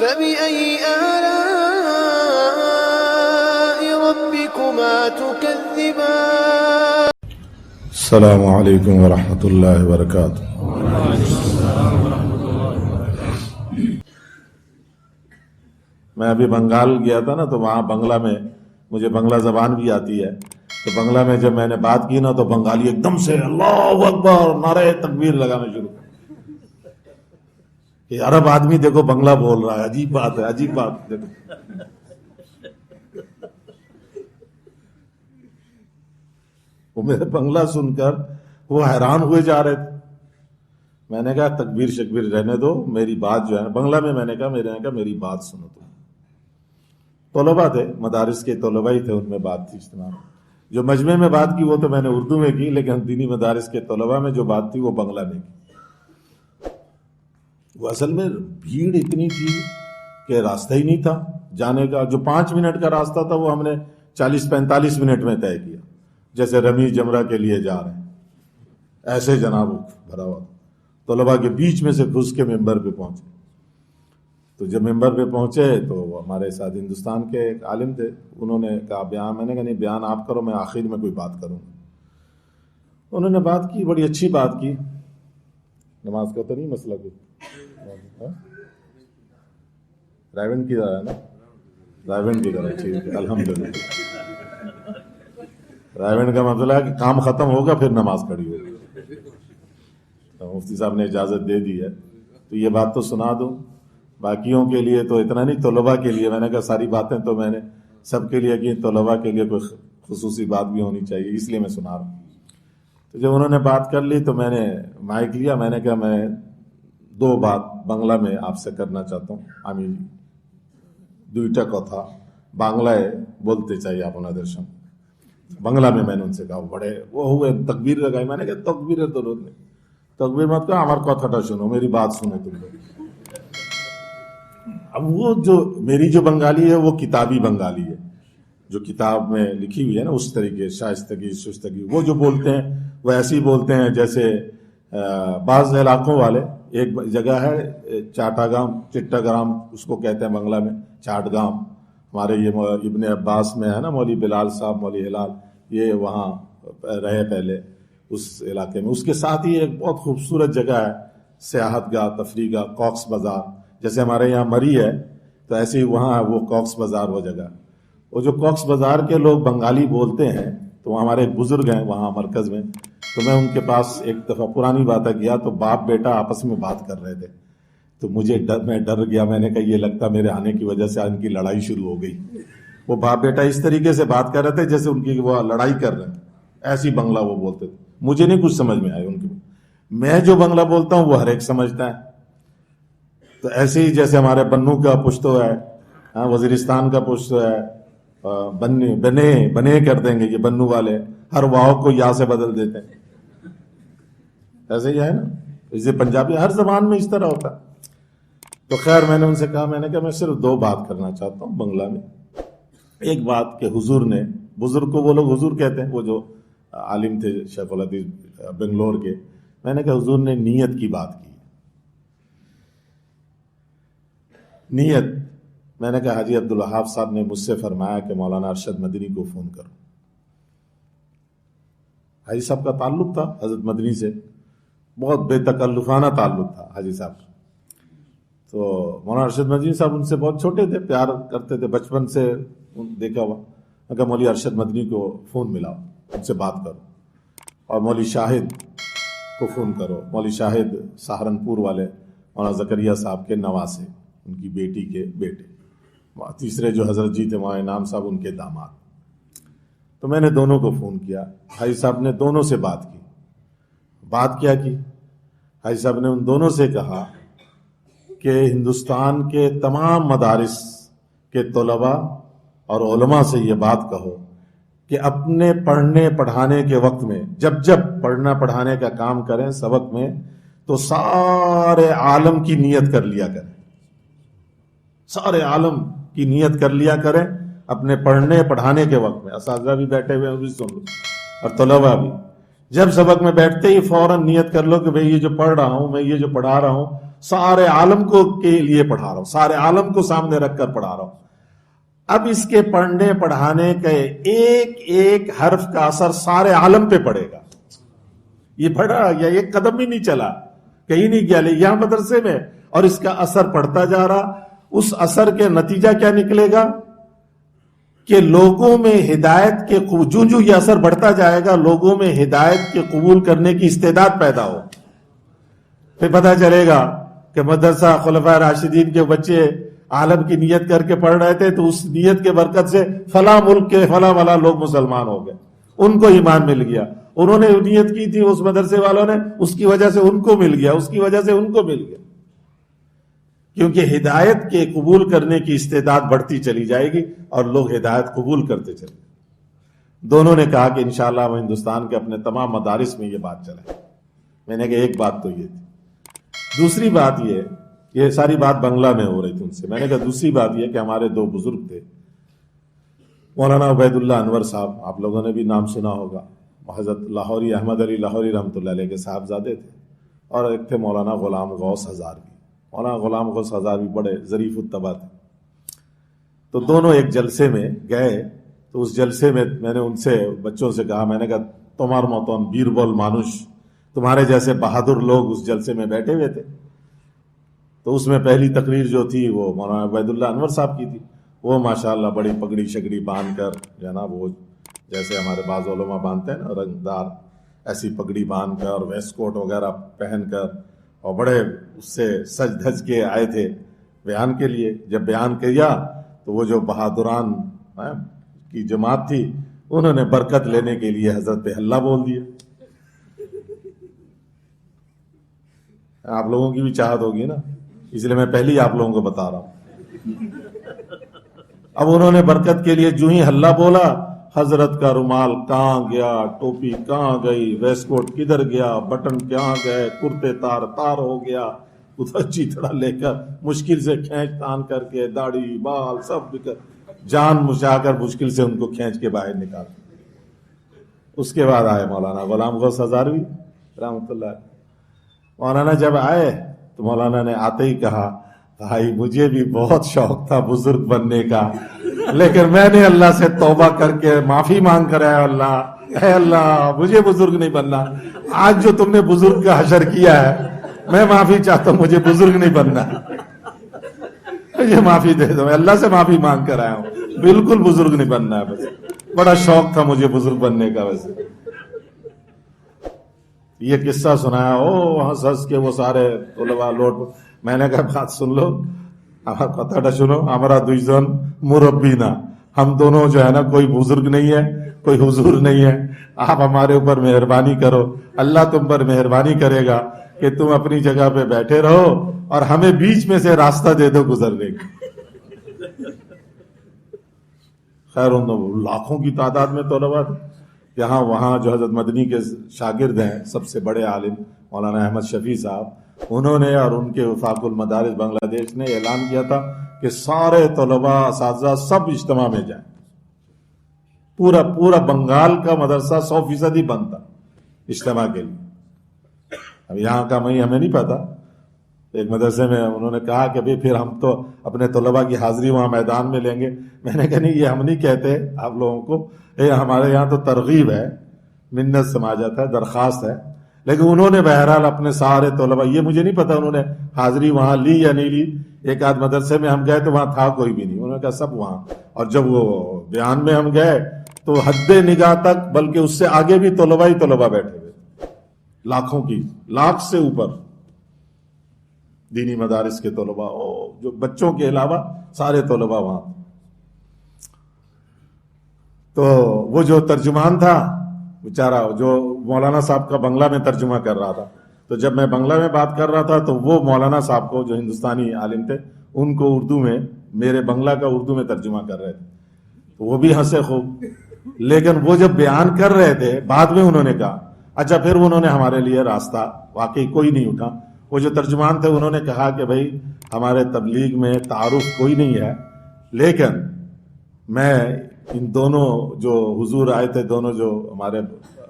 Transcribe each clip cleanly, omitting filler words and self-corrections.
فبأي آلاء ربكما تكذبان السلام علیکم ورحمۃ اللہ وبرکاتہ۔ میں ابھی بنگال گیا تھا نا، تو وہاں بنگلہ میں مجھے بنگلہ زبان بھی آتی ہے، تو بنگلہ میں جب میں نے بات کی نا تو بنگالی ایک دم سے اللہ اکبر نعرہ تکبیر لگانا شروع کہ عرب آدمی دیکھو بنگلہ بول رہا ہے، عجیب بات ہے، عجیب بات دیکھو۔ وہ میرے بنگلہ سن کر وہ حیران ہوئے جا رہے تھے۔ میں نے کہا تکبیر شکبیر رہنے دو، میری بات جو ہے بنگلہ میں میں نے کہا میری بات سنو۔ تو طلباء تھے، مدارس کے طلباء ہی تھے، ان میں بات تھی اجتماع میں۔ جو مجمع میں بات کی وہ تو میں نے اردو میں کی، لیکن دینی مدارس کے طلباء میں جو بات تھی وہ بنگلہ میں کی۔ وہ اصل میں بھیڑ اتنی تھی کہ راستہ ہی نہیں تھا جانے کا۔ جو 5 منٹ کا راستہ تھا وہ ہم نے 40-45 منٹ میں طے کیا، جیسے رمی جمرہ کے لیے جا رہے ہیں ایسے جناب بھرا ہوا۔ طلباء کے بیچ میں سے گھس کے ممبر پہ پہنچے۔ تو جب ممبر پہ پہنچے تو ہمارے ساتھ ہندوستان کے ایک عالم تھے، انہوں نے کہا بیان، میں نے کہا نہیں بیان آپ کرو، میں آخر میں کوئی بات کروں گا۔ انہوں نے بات کی، بڑی اچھی بات کی۔ نماز کا تو نہیں مسئلہ کوئی رائیونڈ کی طرح ہے نا، رائیونڈ کی طرح، ٹھیک ہے الحمدللہ۔ رائیونڈ کا مسئلہ ہے کہ کام ختم ہوگا پھر نماز کھڑی ہوگی۔ مفتی صاحب نے اجازت دے دی ہے تو یہ بات تو سنا دوں، باقیوں کے لیے تو اتنا نہیں، طلباء کے لیے میں نے کہا ساری باتیں تو میں نے سب کے لیے کی، طلباء کے لیے کوئی خصوصی بات بھی ہونی چاہیے، اس لیے میں سنا رہا ہوں۔ تو جب انہوں نے بات کر لی تو میں نے مائک لیا، میں نے کہا میں 2 بات بنگلہ میں آپ سے کرنا چاہتا ہوں۔ আমি 2টা কথা বাংলায় বলতে চাই আপনাদের সামনে। বাংলা میں نے ان سے کہا، بڑے وہ ہوئے، تکبیر لگائی۔ میں نے کہا تکبیرের ضرورت نہیں، تکبیر مت کرو، আমার কথাটা শোনো، میری بات سنو تم لوگ۔ اب وہ جو میری جو بنگالی ہے وہ کتابی بنگالی ہے، جو کتاب میں لکھی ہوئی ہے نا اس طریقے، شائستگی شستگی، وہ جو بولتے ہیں وہ ایسی بولتے ہیں جیسے بعض علاقوں والے۔ ایک جگہ ہے چٹاگرام اس کو کہتے ہیں بنگلہ میں، چاٹ گام۔ ہمارے یہ ابن عباس میں ہے نا، مولوی بلال صاحب، مولوی ہلال، یہ وہاں رہے پہلے اس علاقے میں۔ اس کے ساتھ ہی ایک بہت خوبصورت جگہ ہے، سیاحت گاہ، تفریح گاہ، کاکس بازار۔ جیسے ہمارے یہاں مری ہے تو ایسے ہی وہاں ہے وہ کاکس بازار، وہ جگہ۔ وہ جو کاکس بازار کے لوگ بنگالی بولتے ہیں، تو ہمارے ایک بزرگ ہیں وہاں مرکز میں، تو میں ان کے پاس ایک دفعہ پرانی بات ہے گیا، تو باپ بیٹا آپس میں بات کر رہے تھے، تو میں ڈر گیا۔ میں نے کہا یہ لگتا میرے آنے کی وجہ سے ان کی لڑائی شروع ہو گئی۔ وہ باپ بیٹا اس طریقے سے بات کر رہے تھے جیسے ان کی وہ لڑائی کر رہے ہیں، ایسی بنگلہ وہ بولتے تھے۔ مجھے نہیں کچھ سمجھ میں آئی ان کی، میں جو بنگلہ بولتا ہوں وہ ہر ایک سمجھتا ہے۔ تو ایسے ہی جیسے ہمارے بنو کا پشتو ہے، وزیرستان کا پشتو ہے، بنے کر دیں گے یہ بنو والے، ہر واؤ کو یا سے بدل دیتے ہیں، ایسے ہی ہے نا۔ اسے پنجابی ہر زبان میں اس طرح ہوتا ہے۔ تو خیر میں نے ان سے کہا، میں نے کہا میں صرف 2 بات کرنا چاہتا ہوں بنگلہ میں۔ ایک بات کہ حضور نے، بزرگ کو وہ لوگ حضور کہتے ہیں، وہ جو عالم تھے شیخ الحدیث بنگلور کے، میں نے کہا حضور نے نیت کی بات کی۔ نیت، میں نے کہا حاجی عبدالوہاب صاحب نے مجھ سے فرمایا کہ مولانا ارشد مدنی کو فون کرو۔ حاجی صاحب کا تعلق تھا حضرت مدنی سے، بہت بے تکلفانہ تعلق تھا حاجی صاحب کا۔ تو مولانا ارشد مدنی صاحب ان سے بہت چھوٹے تھے، پیار کرتے تھے بچپن سے دیکھا ہوا۔ میں کہا مولوی ارشد مدنی کو فون ملاؤ، ان سے بات کرو، اور مولوی شاہد کو فون کرو۔ مولوی شاہد سہارنپور والے مولانا زکریا صاحب کے نواسے، ان کی بیٹی کے بیٹے۔ تیسرے جو حضرت جی تھے مولانا انعام صاحب، ان کے داماد۔ تو میں نے دونوں کو فون کیا، حاجی صاحب نے دونوں سے بات کی۔ بات کیا کی؟ حاجی صاحب نے ان دونوں سے کہا کہ ہندوستان کے تمام مدارس کے طلباء اور علماء سے یہ بات کہو کہ اپنے پڑھنے پڑھانے کے وقت میں جب پڑھنا پڑھانے کا کام کریں سبق میں، تو سارے عالم کی نیت کر لیا کریں، سارے عالم کی نیت کر لیا کریں اپنے پڑھنے پڑھانے کے وقت میں۔ اساتذہ بھی بیٹھے ہوئے ہیں، بھی سن لو، اور طلباء بھی۔ جب سبق میں بیٹھتے ہی فوراً نیت کر لو کہ بھئی یہ جو پڑھ رہا ہوں میں، یہ جو پڑھا رہا ہوں سارے عالم کو کے لیے پڑھا رہا ہوں، سارے عالم کو سامنے رکھ کر پڑھا رہا ہوں. اب اس کے پڑھنے پڑھانے کے ایک ایک حرف کا اثر سارے عالم پہ پڑے گا. یہ پڑھا یا ایک قدم بھی نہیں چلا، کہیں نہیں گیا، یہاں مدرسے میں، اور اس کا اثر پڑتا جا رہا. اس اثر کے نتیجہ کیا نکلے گا کہ لوگوں میں ہدایت کے جو یہ اثر بڑھتا جائے گا، لوگوں میں ہدایت کے قبول کرنے کی استعداد پیدا ہو. پھر پتہ چلے گا کہ مدرسہ خلفائے راشدین کے بچے عالم کی نیت کر کے پڑھ رہے تھے، تو اس نیت کے برکت سے فلاں ملک کے فلاں فلاں لوگ مسلمان ہو گئے، ان کو ایمان مل گیا. انہوں نے نیت کی تھی اس مدرسے والوں نے، اس کی وجہ سے ان کو مل گیا، اس کی وجہ سے ان کو مل گیا. کیونکہ ہدایت کے قبول کرنے کی استعداد بڑھتی چلی جائے گی اور لوگ ہدایت قبول کرتے چلے. دونوں نے کہا کہ انشاءاللہ ہم ہندوستان کے اپنے تمام مدارس میں یہ بات چلائیں. میں نے کہا ایک بات تو یہ تھی. دوسری بات یہ ساری بات بنگلہ میں ہو رہی تھی ان سے. میں نے کہا دوسری بات یہ کہ ہمارے دو بزرگ تھے، مولانا عبید اللہ انور صاحب، آپ لوگوں نے بھی نام سنا ہوگا، حضرت لاہوری احمد علی لاہوری رحمۃ اللہ علیہ کے صاحبزادے تھے، اور ایک تھے مولانا غلام غوث ہزاروی. مولانا غلام غوث ہزاروی بڑے ظریف الطبع تھے. تو دونوں ایک جلسے میں گئے، تو اس جلسے میں میں نے ان سے بچوں سے کہا، میں نے کہا تمہار متون بیربل مانوش، تمہارے جیسے بہادر لوگ اس جلسے میں بیٹھے ہوئے تھے. تو اس میں پہلی تقریر جو تھی وہ مولانا عبید اللہ انور صاحب کی تھی. وہ ماشاءاللہ بڑی پگڑی شگڑی باندھ کر جناب، وہ جیسے ہمارے بعض علماء باندھتے ہیں نا رنگدار، ایسی پگڑی باندھ کر اور ویسٹ کوٹ وغیرہ پہن کر، اور بڑے اس سے سج دھج کے آئے تھے بیان کے لیے. جب بیان کیا تو وہ جو بہادران کی جماعت تھی، انہوں نے برکت لینے کے لیے حضرت پہ اللہ بول دیا. آپ لوگوں کی بھی چاہت ہوگی نا، اس لیے میں پہلے ہی آپ لوگوں کو بتا رہا ہوں. اب انہوں نے برکت کے لیے جو ہی ہلا بولا، حضرت کا رومال کہاں گیا، ٹوپی کہاں گئی، ویسٹ کوٹ کدھر گیا، بٹن کہاں گئے، کرتے تار ہو گیا، ادھر چیتڑا لے کر مشکل سے کھینچ تان کر کے داڑھی بال سب جان مچا کر مشکل سے ان کو کھینچ کے باہر نکال. اس کے بعد آئے مولانا غلام غوث ہزاروی رحمۃ اللہ. مولانا جب آئے تو مولانا نے آتے ہی کہا، بھائی مجھے بھی بہت شوق تھا بزرگ بننے کا، لیکن میں نے اللہ سے توبہ کر کے معافی مانگ کر اے اللہ مجھے بزرگ نہیں بننا. آج جو تم نے بزرگ کا حشر کیا ہے، میں معافی چاہتا ہوں، مجھے بزرگ نہیں بننا، یہ معافی دے دو. اللہ سے معافی مانگ کر آیا ہوں، بالکل بزرگ نہیں بننا ہے. بس بڑا شوق تھا مجھے بزرگ بننے کا. ویسے یہ قصہ سنایا، ہنس ہنس کے وہ سارے طلباء لوٹ. میں نے کہا بات سن لو، ہمارا کتھاٹا سنو، ہمارا دویجن مربی نا، ہم دونوں جو ہے نا کوئی بزرگ نہیں ہے، کوئی حضور نہیں ہے. آپ ہمارے اوپر مہربانی کرو، اللہ تم پر مہربانی کرے گا کہ تم اپنی جگہ پہ بیٹھے رہو اور ہمیں بیچ میں سے راستہ دے دو گزرنے کا. خیر ان لاکھوں کی تعداد میں طلباء تھے. یہاں وہاں جو حضرت مدنی کے شاگرد ہیں، سب سے بڑے عالم مولانا احمد شفیع صاحب، انہوں نے اور ان کے وفاق المدارس بنگلہ دیش نے اعلان کیا تھا کہ سارے طلباء اساتذہ سب اجتماع میں جائیں. پورا بنگال کا مدرسہ 100% ہی بند تھا اجتماع کے لیے. اب یہاں کا ہمیں نہیں پتا. ایک مدرسے میں انہوں نے کہا کہ پھر ہم تو اپنے طلباء کی حاضری وہاں میدان میں لیں گے. میں نے کہا نہیں، یہ ہم نہیں کہتے آپ لوگوں کو، ہمارے یہاں تو ترغیب ہے، منت سماجت ہے، درخواست ہے. لیکن انہوں نے بہرحال اپنے سارے طلباء، یہ مجھے نہیں پتا انہوں نے حاضری وہاں لی یا نہیں لی. ایک آدھ مدرسے میں ہم گئے تو وہاں تھا کوئی بھی نہیں، انہوں نے کہا سب وہاں. اور جب وہ بیان میں ہم گئے تو حد نگاہ تک، بلکہ اس سے آگے بھی طلباء ہی طلباء بیٹھے ہوئے، لاکھوں کی، لاکھ سے اوپر دینی مدارس کے طلباء، جو بچوں کے علاوہ سارے طلباء وہاں. تو وہ جو ترجمان تھا بیچارہ، جو مولانا صاحب کا بنگلہ میں ترجمہ کر رہا تھا، تو جب میں بنگلہ میں بات کر رہا تھا تو وہ مولانا صاحب کو، جو ہندوستانی عالم تھے، ان کو اردو میں، میرے بنگلہ کا اردو میں ترجمہ کر رہے تھے. تو وہ بھی ہنسے خوب. لیکن وہ جب بیان کر رہے تھے، بعد میں انہوں نے کہا، اچھا پھر انہوں نے ہمارے لیے راستہ، واقعی کوئی نہیں اٹھا. وہ جو ترجمان تھے انہوں نے کہا کہ بھائی ہمارے تبلیغ میں تعارف کوئی نہیں ہے، لیکن میں ان دونوں جو حضور آئے تھے، دونوں جو ہمارے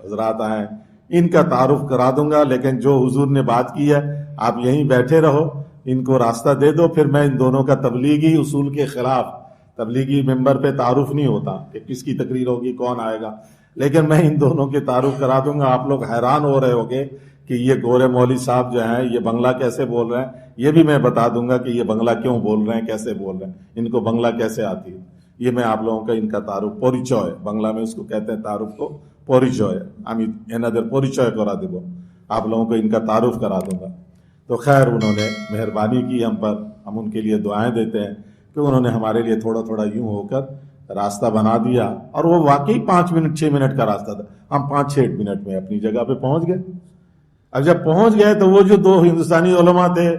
حضرات آئے، ان کا تعارف کرا دوں گا، لیکن جو حضور نے بات کی ہے آپ یہیں بیٹھے رہو ان کو راستہ دے دو، پھر میں ان دونوں کا تبلیغی اصول کے خلاف، تبلیغی ممبر پہ تعارف نہیں ہوتا کہ کس کی تقریر ہوگی، کون آئے گا، لیکن میں ان دونوں کے تعارف کرا دوں گا. آپ لوگ حیران ہو رہے ہوگے کہ یہ گورے مولوی صاحب جو ہیں یہ بنگلہ کیسے بول رہے ہیں. یہ بھی میں بتا دوں گا کہ یہ بنگلہ کیوں بول رہے ہیں، کیسے بول رہے ہیں، ان کو بنگلہ کیسے آتی ہے. یہ میں آپ لوگوں کا ان کا تعارف پوریچو ہے، بنگلہ میں اس کو کہتے ہیں تعارف کو پوریچو ہے. اندر پوریچو کرا دیبو، آپ لوگوں کو ان کا تعارف کرا دوں گا. تو خیر انہوں نے مہربانی کی ہم پر، ہم ان کے لیے دعائیں دیتے ہیں کہ انہوں نے ہمارے لیے تھوڑا تھوڑا یوں ہو کر راستہ بنا دیا. اور وہ واقعی 5 منٹ 6 منٹ کا راستہ تھا، ہم 5-6 منٹ میں اپنی جگہ پہ پہنچ گئے. اب جب پہنچ گئے تو وہ جو 2 ہندوستانی علماء تھے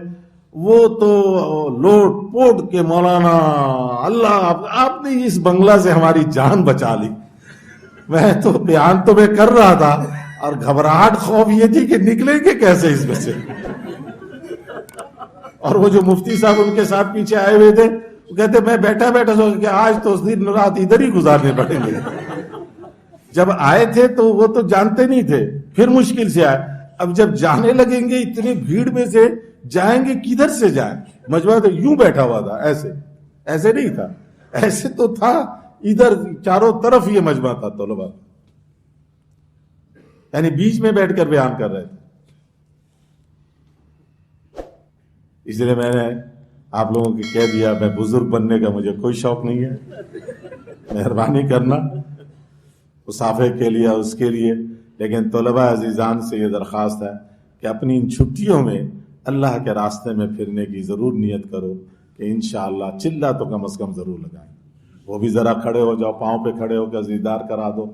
وہ تو لوٹ پوٹ کے مولانا اللہ آپ نے اس بنگلہ سے ہماری جان بچا لی. میں تو بیان تو میں کر رہا تھا اور گھبراہٹ خوف یہ تھی کہ نکلیں گے کیسے اس میں سے. اور وہ جو مفتی صاحب ان کے ساتھ پیچھے آئے ہوئے تھے وہ کہتے میں بیٹھا سوچا کہ آج تو دن رات ادھر ہی گزارنے پڑیں گے. جب آئے تھے تو وہ تو جانتے نہیں تھے، پھر مشکل سے آئے. اب جب جانے لگیں گے اتنی بھیڑ میں سے جائیں گے کدھر سے جائیں. مجمع تو یوں بیٹھا ہوا تھا، ایسے نہیں تھا، ایسے تو تھا ادھر چاروں طرف یہ مجمع تھا طلباء، یعنی بیچ میں بیٹھ کر بیان کر رہے تھے. اس لیے میں نے آپ لوگوں کو کہہ دیا میں بزرگ بننے کا مجھے کوئی شوق نہیں ہے. مہربانی کرنا مسافر کے لیے اس کے لیے، لیکن طلباء عزیزان سے یہ درخواست ہے کہ اپنی ان چھٹیوں میں اللہ کے راستے میں پھرنے کی ضرور نیت کرو کہ انشاءاللہ چلہ تو کم از کم ضرور لگائیں. وہ بھی ذرا کھڑے ہو جاؤ، پاؤں پہ کھڑے ہو کر دیدار کرا دو.